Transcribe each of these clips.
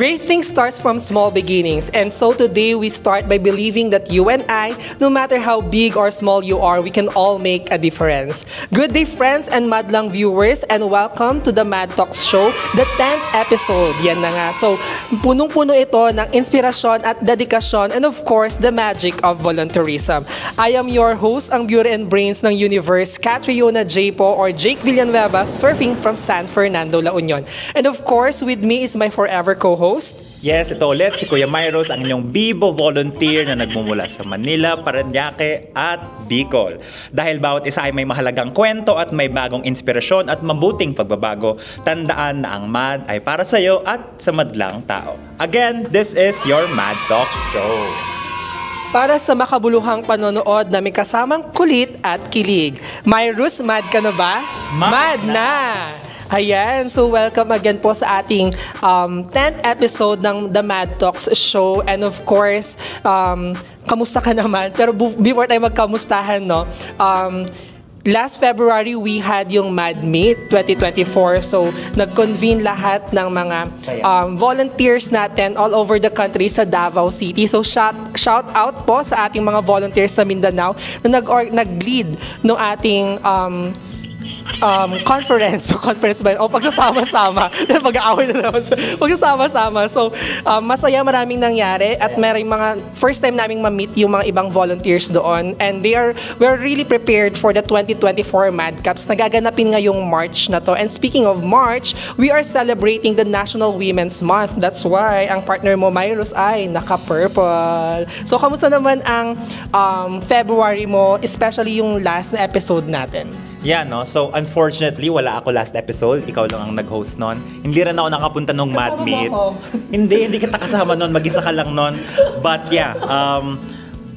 Great things starts from small beginnings, and so today we start by believing that you and I, no matter how big or small you are, we can all make a difference. Good day, friends and Madlang viewers, and welcome to the Mad Talks Show, the 10th episode. Yan na nga. So, punong-puno ito ng inspirasyon at dedikasyon, and of course, the magic of volunteerism. I am your host, ang beauty and brains ng universe, Catriona J. Po, or Jake Villanueva, surfing from San Fernando, La Union. And of course, with me is my forever co-host. Yes, ito ulit si Kuya Myros, ang inyong Bibo volunteer na nagmumula sa Manila, Parañaque at Bicol. Dahil bawat isa ay may mahalagang kwento at may bagong inspirasyon at mabuting pagbabago, tandaan na ang MAD ay para sa iyo at sa madlang tao. Again, this is your Mad Talks Show. Para sa makabuluhang panonood na may kasamang kulit at kilig. Myros, mad ka na ba? Mad na! Ayan, so welcome again po sa ating 10th episode ng The Mad Talks Show. And of course, kamusta ka naman? Pero before tayo magkamustahan, no? Last February, we had yung Mad Meet 2024. So, nag-convene lahat ng mga volunteers natin all over the country sa Davao City. So, shout out po sa ating mga volunteers sa Mindanao na nag-lead ng ating conference ba? O pagsasama-sama. Pag-aaway na naman. Pagsasama-sama. So, masaya, maraming nangyari at may mga first time naming ma-meet yung mga ibang volunteers doon, and we're really prepared for the 2024 Mad Cups na gaganapin ngayong March na to. And speaking of March, we are celebrating the National Women's Month. That's why ang partner mo, Myros, ay naka-purple. So, kamusta naman ang February mo, especially yung last na episode natin? Yeah, no? So, unfortunately, wala ako last episode. Ikaw lang ang nag-host nun. Hindi rin ako nakapunta nung Mad Meet. Hindi kita kasama nun. Mag-isa ka lang nun. But yeah,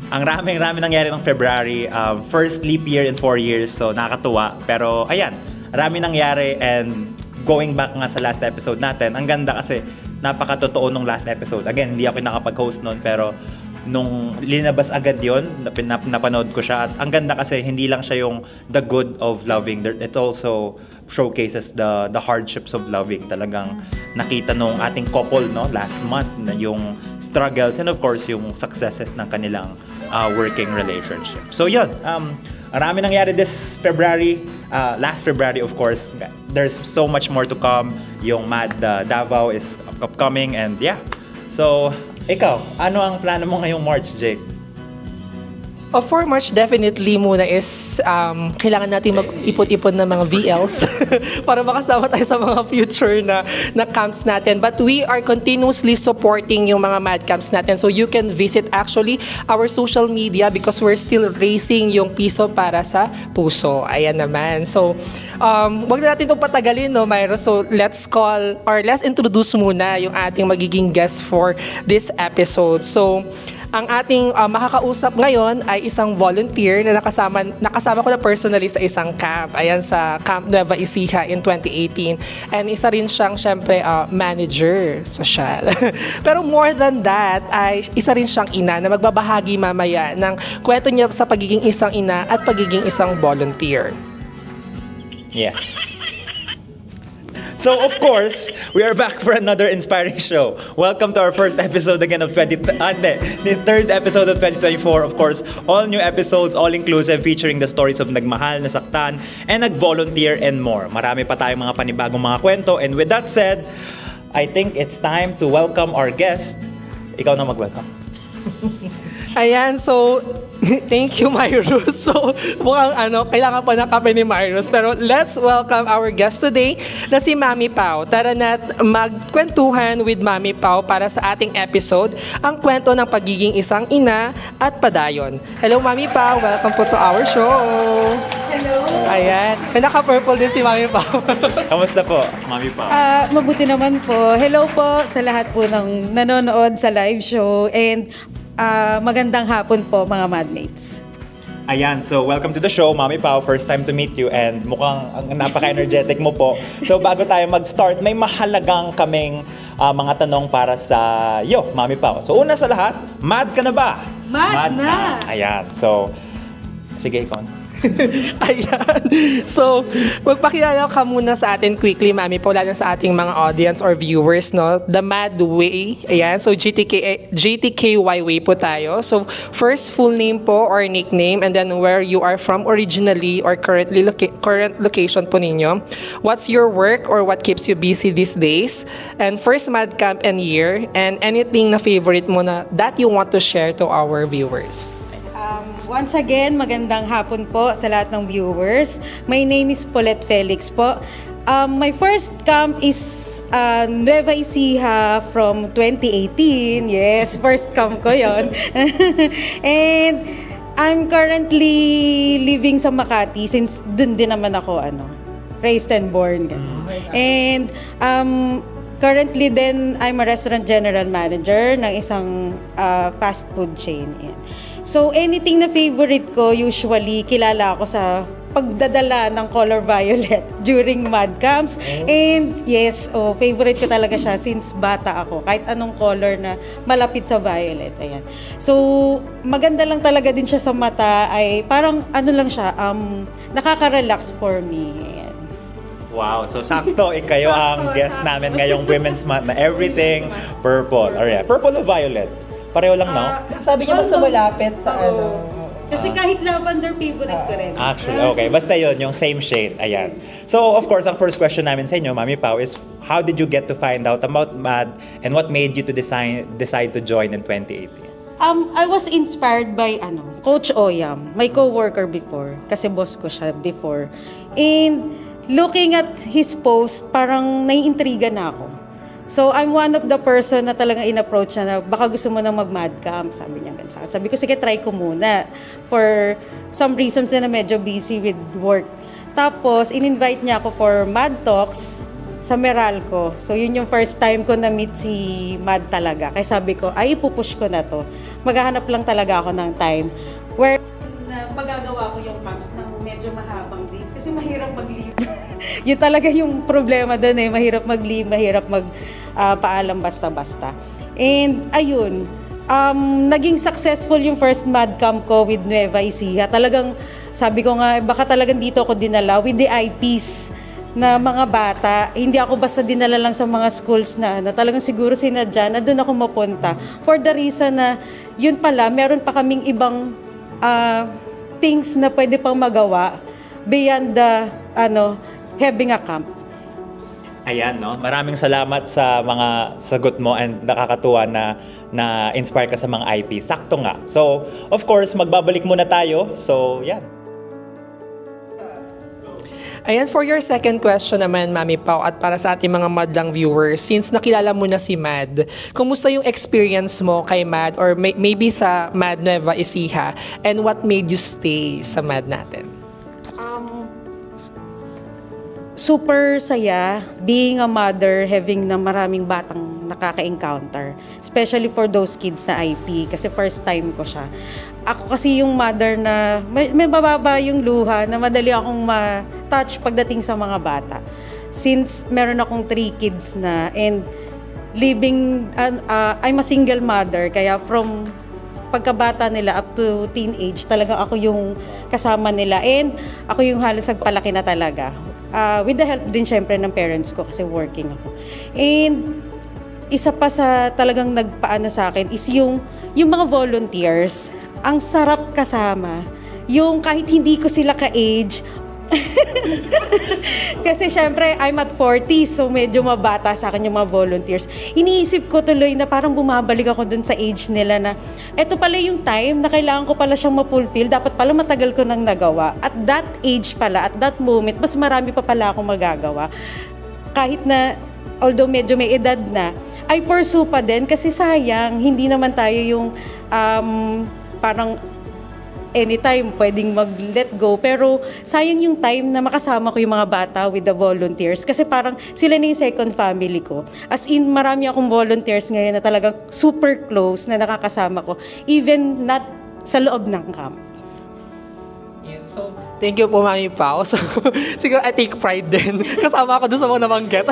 ang rami nangyari ng February. First leap year in 4 years. So, nakakatuwa. Pero, ayan, rami nangyari. And going back nga sa last episode natin, ang ganda kasi napakatotoo nung last episode. Again, hindi ako nakapag-host nun. Pero, nung linabas agad yon, napanood ko siya, at ang ganda kasi hindi lang siya yung the good of loving, it also showcases the hardships of loving. Talagang nakita nung ating couple, no, last month na yung struggles and of course yung successes ng kanilang working relationship. So yun, marami nangyari this February. Last February, of course, there's so much more to come. Yung Mad Davao is upcoming, and yeah. So, ikaw, ano ang plano mo ngayong March, Jake? For March, definitely muna is kailangan natin mag-ipon-ipon ng mga VLs para makasama tayo sa mga future na camps natin. But we are continuously supporting yung mga Mad Camps natin. So you can visit actually our social media because we're still raising yung piso para sa puso. Ayan naman. So, wag na natin itong patagalin, no, Myro? So let's introduce muna yung ating magiging guest for this episode. So, ang ating makakausap ngayon ay isang volunteer na nakasama ko na personally sa isang camp. Ayan, sa Camp Nueva Ecija in 2018. And isa rin siyang, syempre, manager social. Pero more than that, ay isa rin siyang ina na magbabahagi mamaya ng kwento niya sa pagiging isang ina at pagiging isang volunteer. Yes. So, of course, we are back for another inspiring show. Welcome to our first episode again of the third episode of 2024. Of course, all new episodes, all-inclusive, featuring the stories of nagmahal, nasaktan, and nag-volunteer and more. Marami pa tayong mga panibagong mga kwento. And with that said, I think it's time to welcome our guest. Ikaw na mag-welcome. Ayan, so thank you, Myros. So, mukhang kailangan pa ng kape ni Myros. Pero let's welcome our guest today na si Mami Pao. Tara na't magkwentuhan with Mami Pao para sa ating episode, ang kwento ng pagiging isang ina at padayon. Hello, Mami Pao. Welcome po to our show. Hello. Ayan. Naka-purple din si Mami Pao. Kamusta po, Mami Pao? Mabuti naman po. Hello po sa lahat po ng nanonood sa live show. And magandang hapon po, mga Madmates. Ayan, so welcome to the show, Mami Pao. First time to meet you and mukhang napaka-energetic mo po. So bago tayo mag-start, may mahalagang kaming mga tanong para sa iyo, Mami Pao. So una sa lahat, mad ka na ba? Mad na! Ayan, so sige, ikaw. Ayan. So, magpakilala ka muna sa atin quickly, Mami, lalo sa ating mga audience or viewers, no? The Mad Way. Ayan. So, GTKY Way po tayo. So, first, full name po or nickname, and then where you are from originally or current location po ninyo. What's your work or what keeps you busy these days? And first Mad Camp and year, and anything na favorite mo na that you want to share to our viewers. Once again, magandang hapon po sa lahat ng viewers. My name is Paulette Felix po. My first camp is Nueva Ecija from 2018. Yes, first camp ko yon. And I'm currently living sa Makati since dun din naman ako raised and born. And currently then I'm a restaurant general manager ng isang fast food chain. So anything na favorite ko, usually kilala ako sa pagdadala ng color violet during Mad Camps. And yes, favorite ko talaga siya since bata ako. Kahit anong color na malapit sa violet. Ayan. So maganda lang talaga din siya sa mata. Ay parang lang siya, nakaka-relax for me. Ayan. Wow, so sakto, kayo ang guest namin ngayong Women's Month na everything purple. Alright, purple o violet? Pareho lang, no? Sabi niya basta malapit sa Kasi kahit lavender, favorite ko rin. Actually, okay. Basta yun, yung same shade. Ayan. So, of course, ang first question namin sa inyo, Mami Pao, is how did you get to find out about MAD and what made you to decide to join in 2018? I was inspired by Coach Oyam, my co-worker before. Kasi boss ko siya before. And looking at his post, parang naiintriga na ako. So, I'm one of the person na talagang in-approach na baka gusto mo nang mag-Mad Camp. Sabi niya ganun sa akin. Sabi ko, sige, try ko muna. For some reasons na medyo busy with work. Tapos, in-invite niya ako for Mad Talks sa Meralco. So, yun yung first time ko na-meet si Mad talaga. Kaya sabi ko, ay, ipupush ko na to. Maghahanap lang talaga ako ng time where magagawa ko yung camps ng medyo mahabang days. Kasi mahirap mag-leave. Yun talaga yung problema doon mahirap mag-leave, mahirap mag-paalam basta-basta. And ayun, naging successful yung first Mad Camp ko with Nueva Ecija. Talagang sabi ko nga, baka talagang dito ako dinala with the IPs na mga bata. Hindi ako basta dinala lang sa mga schools na talagang siguro sinadya na doon ako mapunta. For the reason na yun pala, meron pa kaming ibang things na pwede pang magawa beyond the having a camp. Ayan, no? Maraming salamat sa mga sagot mo and nakakatuwa na inspire ka sa mga IP. Sakto nga. So, of course, magbabalik muna tayo. So, yan. Ayan, for your second question naman, Mami Pao, at para sa ating mga Madlang viewers, since nakilala mo na si Mad, kumusta yung experience mo kay Mad or maybe sa Mad Nueva Ecija, and what made you stay sa Mad natin? Super saya being a mother, having na maraming batang nakaka-encounter. Especially for those kids na IP, kasi first time ko siya. Ako kasi yung mother na may mababa yung luha, na madali akong ma-touch pagdating sa mga bata. Since meron akong 3 kids na, and living, I'm a single mother, kaya from pagkabata nila up to teenage, talagang ako yung kasama nila. And ako yung halos nagpalaki na talaga. With the help din syempre ng parents ko kasi working ako. And isa pa sa talagang nagpaano sa akin is yung mga volunteers. Ang sarap kasama. Yung kahit hindi ko sila ka-age, kasi syempre I'm at 40, so medyo mabata sa akin yung mga volunteers. Iniisip ko tuloy na parang bumabalik ako dun sa age nila na eto pala yung time na kailangan ko pala siyang ma-fulfill, dapat pala matagal ko nang nagawa. At that age pala, at that moment, mas marami pa pala akong magagawa. Kahit na although medyo may edad na, I pursue pa din kasi sayang, hindi naman tayo yung parang anytime pwedeng mag-let go, pero sayang yung time na makasama ko yung mga bata with the volunteers kasi parang sila na yung second family ko. As in, marami akong volunteers ngayon na talagang super close na nakakasama ko, even not sa loob ng camp. Yan. So, thank you po, Mami Pao. So, siguro I take pride din. Kasama ako doon sa mga nabanggit.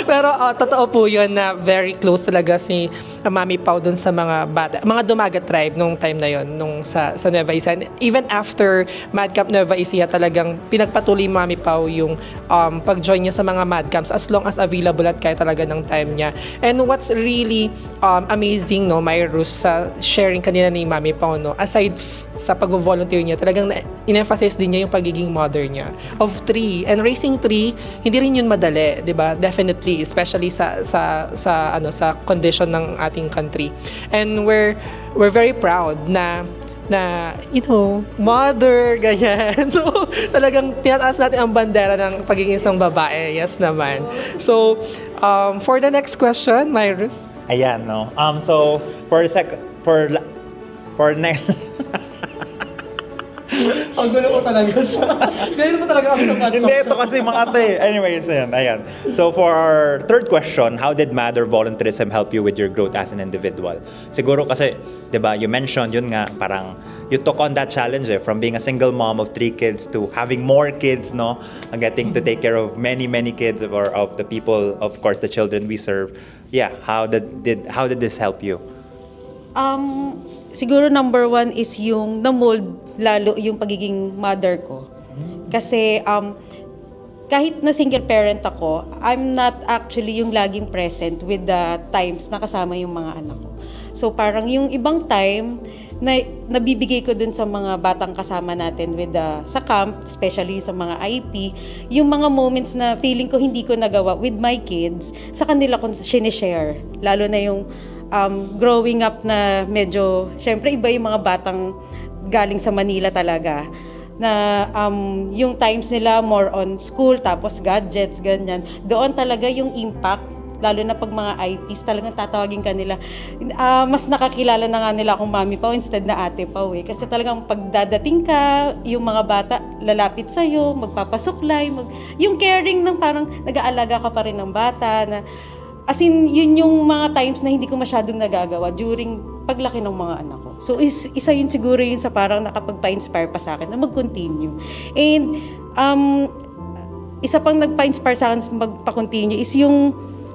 Pero totoo po yun na very close talaga si Mami Pao doon sa mga bata, mga Dumagat tribe nung time na yon nung sa Nueva Ecija. And even after Madcamp Nueva Ecija, talagang pinagpatuloy Mami Pao yung pag-join niya sa mga Madcamps as long as available at kaya talaga ng time niya. And what's really amazing, no, Myrus, sa sharing kanina ni Mami Pao, no, aside sa pag-volunteer niya, talagang in-emphasize din niya yung pagiging mother niya of 3. And raising 3, hindi rin yun madali, 'di ba? Definitely, especially sa condition ng ating country. And we're very proud na mother, ganyan. So, talagang tinataas natin ang bandera ng pagiging isang babae. Yes naman. So, for the next question, Myrus. Ayan, no. So, for next... Ang gulo ko talaga siya. Ganyan mo talaga kami sa Hindi, ito kasi mga ate. Anyways, ayan. So for our third question, how did MAD or volunteerism help you with your growth as an individual? Siguro kasi, di ba, you mentioned, yun nga, parang you took on that challenge from being a single mom of 3 kids to having more kids, no? Getting to take care of many kids or of the people, of course, the children we serve. Yeah, how did this help you? Siguro number 1 is yung na-mold lalo yung pagiging mother ko. Kasi kahit na single parent ako, I'm not actually yung laging present with the times na kasama yung mga anak ko. So parang yung ibang time na nabibigay ko dun sa mga batang kasama natin sa camp, especially sa mga IP, yung mga moments na feeling ko hindi ko nagawa with my kids, sa kanila ko sinishare. Lalo na yung growing up na medyo, syempre iba yung mga batang galing sa Manila talaga, na yung times nila more on school, tapos gadgets, ganyan. Doon talaga yung impact, lalo na pag mga IPs, talagang tatawagin ka nila. Mas nakakilala na nga nila akong Mami Pao instead na Ate Pao eh. Kasi talagang pagdadating ka, yung mga bata lalapit sa'yo, magpapasuklay, yung caring ng parang nag-aalaga ka pa rin ng bata, na as in, yun yung mga times na hindi ko masyadong nagagawa during paglaki ng mga anak ko. So, isa yun siguro yun sa parang nakapagpa-inspire pa sa akin na mag-continue. And, isa pang nagpa-inspire sa akin magpa-continue is yung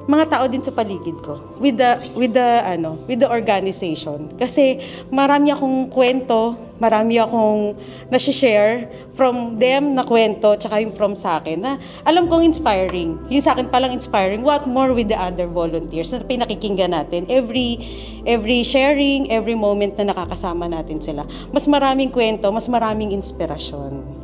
mga tao din sa paligid ko with the organization. Kasi marami akong kwento, marami akong nasi-share from them na kwento, tsaka yung from sa akin na alam kong inspiring. Yung sa akin palang inspiring, what more with the other volunteers na pinakikinggan natin. Every sharing, every moment na nakakasama natin sila. Mas maraming kwento, mas maraming inspirasyon.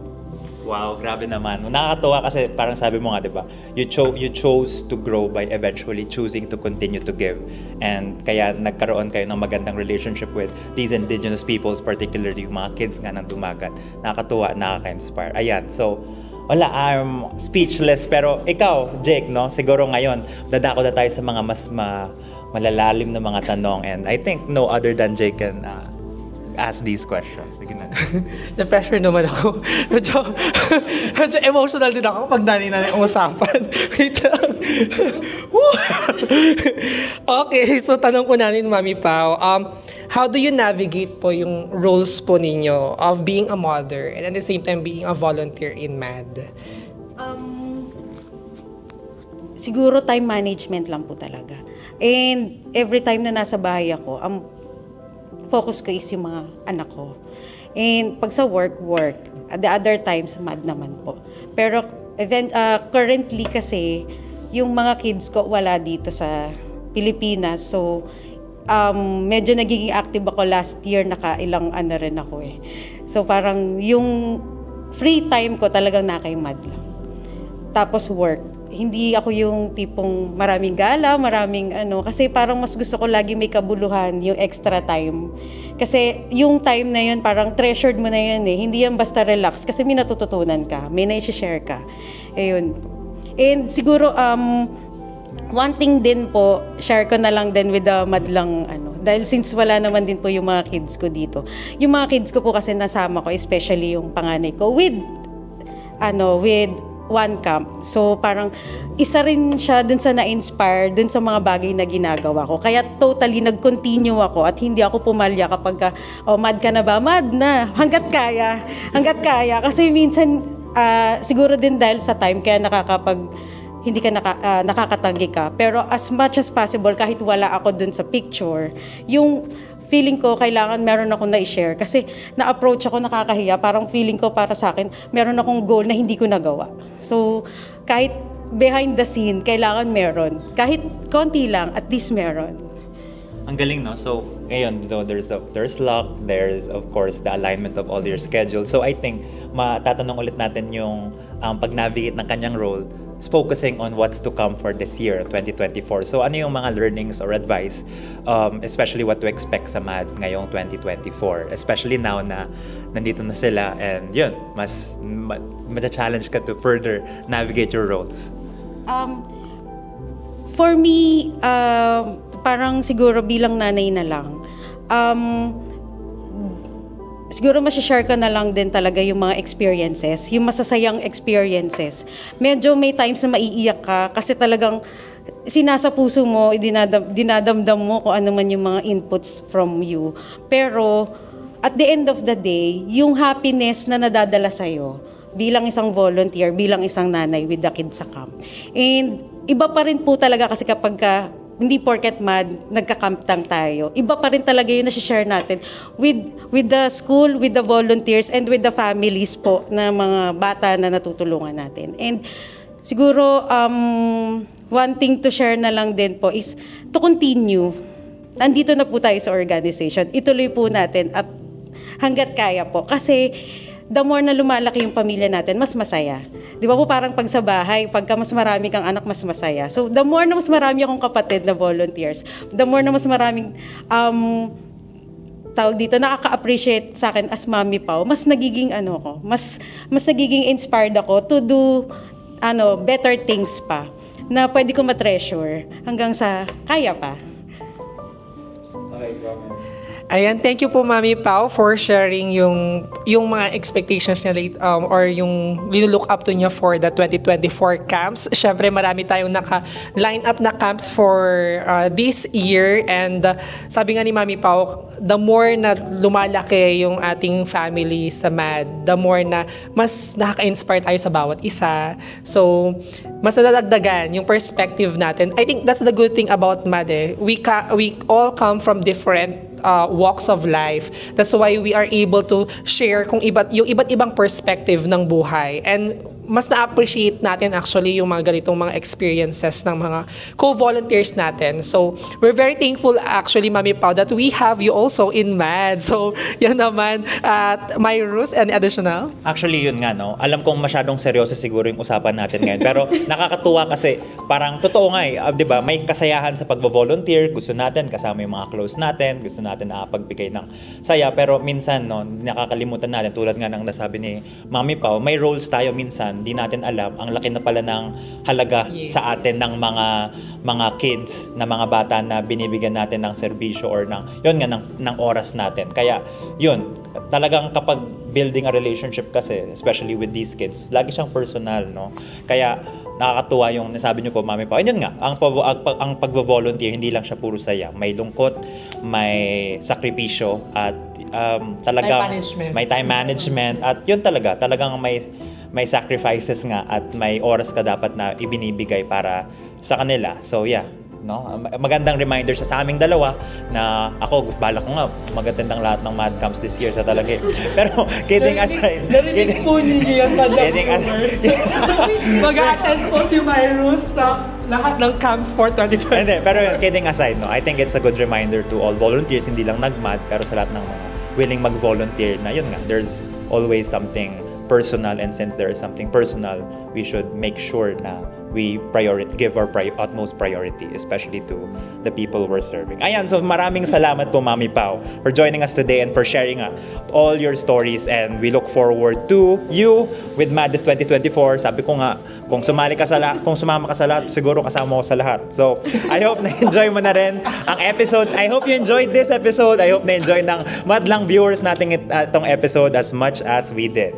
Wow, grabe naman. Nakakatuwa kasi parang sabi mo nga, di ba? You chose to grow by eventually choosing to continue to give. And kaya nagkaroon kayo ng magandang relationship with these indigenous peoples, particularly yung mga kids nga ng Dumagat. Nakakatuwa, nakaka-inspire. Ayan, so wala, I'm speechless. Pero ikaw, Jake, no? Siguro ngayon, dadako na tayo sa mga mas malalalim na mga tanong. And I think no other than Jake can ask these questions. Sige na. Na-pressure naman ako. Medyo emotional din ako pag nani-nani ang usapan. Wait lang. Okay, so tanong ko natin, Mami Pao. How do you navigate po yung roles po ninyo of being a mother and at the same time being a volunteer in MAD? Siguro time management lang po talaga. And every time na nasa bahay ako, focus ko is yung mga anak ko. And pag sa work. The other times, MAD naman po. Pero currently kasi, yung mga kids ko wala dito sa Pilipinas. So, medyo nagiging active ako last year, nakailang rin ako eh. So, parang yung free time ko talagang kay MAD lang. Tapos work. Hindi ako yung tipong maraming gala, kasi parang mas gusto ko lagi may kabuluhan, yung extra time. Kasi yung time na yun, parang treasured mo na yun eh. Hindi yan basta relax, kasi may natututunan ka, may na-share ka. Ayun. And siguro, one thing din po, share ko na lang din with the madlang dahil since wala naman din po yung mga kids ko dito. Yung mga kids ko po kasi nasama ko, especially yung panganay ko, with one camp. So parang isa rin siya dun sa na-inspire, dun sa mga bagay na ginagawa ko. Kaya totally nag-continue ako at hindi ako pumalya kapag mad ka na ba? Mad na. Hanggat kaya. Hanggat kaya. Kasi minsan, siguro din dahil sa time, kaya hindi ka nakakatanggi ka. Pero as much as possible, kahit wala ako dun sa picture, yung feeling ko, kailangan meron akong na-share. Kasi na-approach ako, nakakahiya. Parang feeling ko para sa akin, meron akong goal na hindi ko nagawa. So, kahit behind the scene, kailangan meron. Kahit konti lang, at least meron. Ang galing, no? So, ngayon, there's luck, there's, of course, the alignment of all your schedule. So, I think, matatanong ulit natin yung pag-navigate ng kanyang role, focusing on what's to come for this year, 2024. So, ano yung mga learnings or advice, especially what to expect sa MAD ngayong 2024? Especially now na nandito na sila and yun, mas challenge ka to further navigate your roles. For me, parang siguro bilang nanay na lang, siguro masashare ka na lang din talaga yung mga experiences, yung masasayang experiences. Medyo may times na maiiyak ka kasi talagang sinasa puso mo, dinadamdam mo kung ano man yung mga inputs from you. Pero at the end of the day, yung happiness na nadadala sa'yo bilang isang volunteer, bilang isang nanay with the kids sa camp. And iba pa rin po talaga kasi kapag hindi porket MAD, nagka-camp lang tayo. Iba pa rin talaga yung nasi-share natin with the school, with the volunteers, and with the families po na mga bata na natutulungan natin. And siguro, one thing to share na lang din po is to continue. Nandito na po tayo sa organization. Ituloy po natin at hanggat kaya po. Kasi the more na lumalaki yung pamilya natin, mas masaya. Di ba po parang pag sa bahay, pagka mas marami kang anak, mas masaya. So the more na mas marami akong kapatid na volunteers, the more na mas maraming tawag dito, nakaka-appreciate sa akin as Mami Pao, mas nagiging mas nagiging inspired ako to do better things pa na pwede ko ma-treasure hanggang sa kaya pa. Okay, comment. Ayan, thank you po Mami Pao for sharing yung mga expectations niya or yung look up to niya for the 2024 camps. Syempre marami tayong naka-line up na camps for this year and sabi nga ni Mami Pao, the more na lumalaki yung ating family sa MAD, the more na mas nakaka-inspire tayo sa bawat isa. So, mas nadadagdagan yung perspective natin. I think that's the good thing about MAD. We all come from different walks of life. That's why we are able to share yung iba't ibang perspective ng buhay. And mas na-appreciate natin actually yung mga ganitong mga experiences ng mga co-volunteers natin. So, we're very thankful actually, Mami Pao, that we have you also in MAD. So, yan naman. At Myrus, any additional? Actually, yun nga, no? Alam kong masyadong seryoso siguro yung usapan natin ngayon. Pero nakakatuwa kasi parang totoo nga di ba? May kasayahan sa pag-volunteer. Gusto natin kasama yung mga close natin. Gusto natin nakapagbigay ng saya. Pero minsan, no, nakakalimutan natin. Tulad nga ng nasabi ni Mami Pao, may roles tayo minsan hindi natin alam ang laki na pala ng halaga sa atin ng mga kids na mga bata na binibigyan natin ng serbisyo or ng oras natin. Kaya yun, talagang kapag building a relationship kasi, especially with these kids, lagi siyang personal, no? Kaya nakakatuwa yung nasabi niyo po, Mami Pao. Yun nga, ang pag-volunteer, hindi lang siya puro saya. May lungkot, may sakripisyo, at talagang may time management. At yun talagang may sacrifices nga at may oras ka dapat na ibinibigay para sa kanila. So yeah, no? Magandang reminder sa aming dalawa na ako, balak ko nga mag-attend ang lahat ng MAD camps this year sa talaga. Pero kidding aside, Narinig po ninyo yan, kidding aside. Mag-attend po si Myrus sa lahat ng camps for 2020. Hindi, pero kidding aside, no, I think it's a good reminder to all volunteers, hindi lang nag-MAD, pero sa lahat ng mga willing mag-volunteer na yun nga, there's always something personal, and since there is something personal, we should make sure na we give our utmost priority, especially to the people we're serving. Ayan, so maraming salamat po, Mami Pao, for joining us today and for sharing all your stories, and we look forward to you with Madness 2024. Sabi ko nga, kung sumama ka sa lahat, siguro kasama ko sa lahat. So, I hope na-enjoy mo na rin ang episode. I hope you enjoyed this episode. I hope na-enjoy ng madlang viewers natin itong episode as much as we did.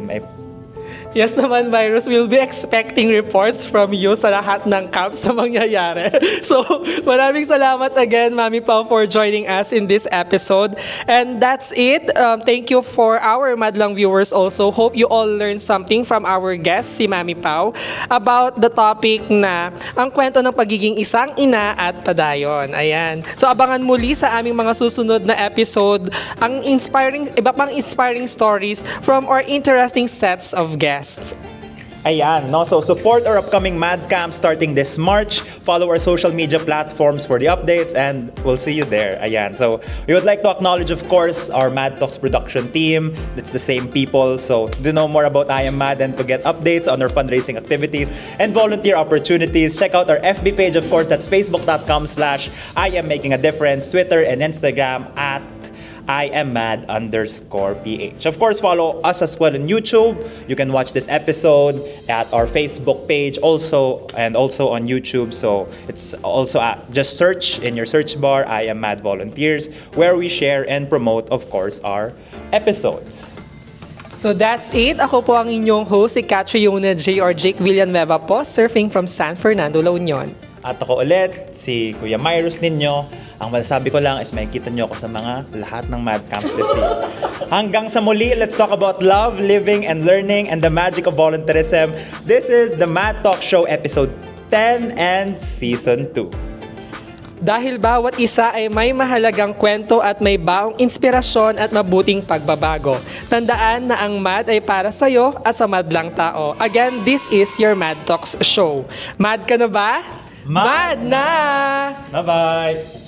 Yes naman, Virus. We'll be expecting reports from you sa lahat ng camps na mangyayari. So, maraming salamat again, Mami Pao, for joining us in this episode. And that's it. Thank you for our Madlang viewers also. Hope you all learned something from our guest, si Mami Pao, about the topic na ang kwento ng pagiging isang ina at padayon. Ayan. So, abangan muli sa aming mga susunod na episode ang iba pang inspiring stories from our interesting sets of guests. Ayan, no? So support our upcoming Mad Camp starting this March. Follow our social media platforms for the updates and we'll see you there. Ayan, so we would like to acknowledge, of course, our Mad Talks production team. It's the same people. So to know more about I Am Mad and to get updates on our fundraising activities and volunteer opportunities, check out our FB page, of course. That's facebook.com/I am making a difference. Twitter and Instagram at IamMad_PH. Of course, follow us as well on YouTube. You can watch this episode at our Facebook page and also on YouTube. So it's also just search in your search bar, I Am Mad Volunteers, where we share and promote, of course, our episodes. So that's it. Ako po ang inyong host, si Catriona J. or Jake Villanueva po, surfing from San Fernando, La Union. At ako ulit, si Kuya Myrus ninyo. Ang masasabi ko lang is makikita nyo ako sa mga lahat ng Mad Camps this year. Hanggang sa muli, let's talk about love, living, and learning, and the magic of volunteerism. This is the Mad Talk Show Episode 10 and Season 2. Dahil bawat isa ay may mahalagang kwento at may baong inspirasyon at mabuting pagbabago. Tandaan na ang Mad ay para sa'yo at sa madlang tao. Again, this is your Mad Talks Show. Mad ka na ba? Mad na! Bye-bye!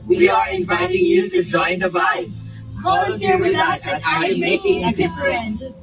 We are inviting you to join the vibes. Volunteer with us at I Am Making a Difference.